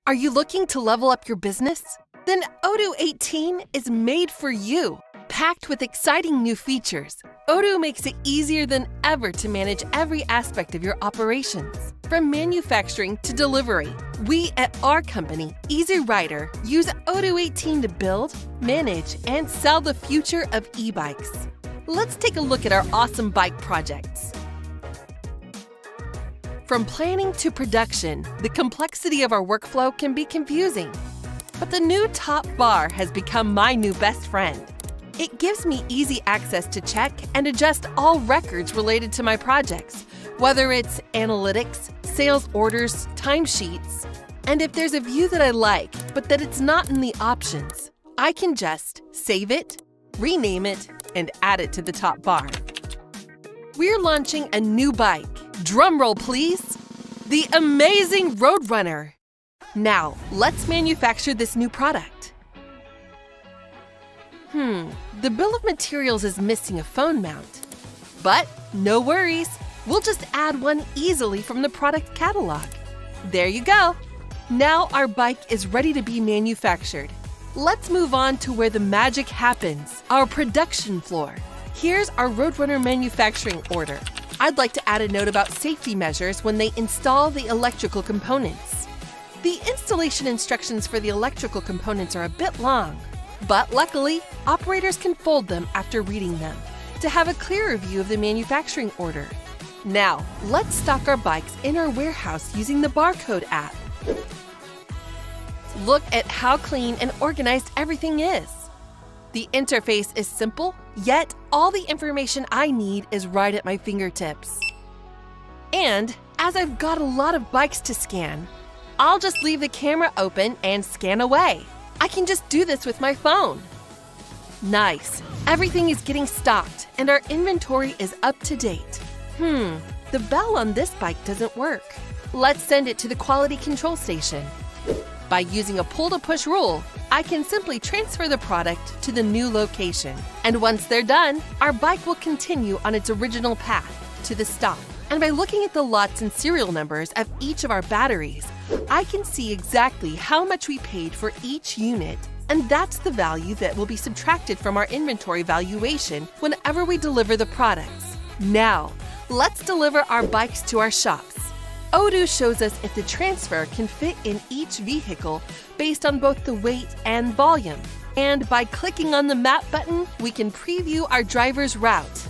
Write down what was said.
Are you looking to level up your business? Then Odoo 18 is made for you. Packed with exciting new features, Odoo makes it easier than ever to manage every aspect of your operations. From manufacturing to delivery, we at our company, Easy Rider, use Odoo 18 to build, manage, and sell the future of e-bikes. Let's take a look at our awesome bike projects. From planning to production, the complexity of our workflow can be confusing. But the new top bar has become my new best friend. It gives me easy access to check and adjust all records related to my projects, whether it's analytics, sales orders, timesheets. And if there's a view that I like, but that it's not in the options, I can just save it, rename it, and add it to the top bar. We're launching a new bike. Drumroll, please! The amazing Roadrunner! Now, let's manufacture this new product. The bill of materials is missing a phone mount. But no worries, we'll just add one easily from the product catalog. There you go! Now our bike is ready to be manufactured. Let's move on to where the magic happens, our production floor. Here's our Roadrunner manufacturing order. I'd like to add a note about safety measures when they install the electrical components. The installation instructions for the electrical components are a bit long, but luckily, operators can fold them after reading them to have a clearer view of the manufacturing order. Now, let's stock our bikes in our warehouse using the barcode app. Look at how clean and organized everything is. The interface is simple, yet all the information I need is right at my fingertips. And as I've got a lot of bikes to scan, I'll just leave the camera open and scan away. I can just do this with my phone. Nice. Everything is getting stocked and our inventory is up to date. The bell on this bike doesn't work. Let's send it to the quality control station. By using a pull-to-push rule, I can simply transfer the product to the new location. And once they're done, our bike will continue on its original path to the stop. And by looking at the lots and serial numbers of each of our batteries, I can see exactly how much we paid for each unit. And that's the value that will be subtracted from our inventory valuation whenever we deliver the products. Now, let's deliver our bikes to our shops. Odoo shows us if the transfer can fit in each vehicle based on both the weight and volume. And by clicking on the map button, we can preview our driver's route.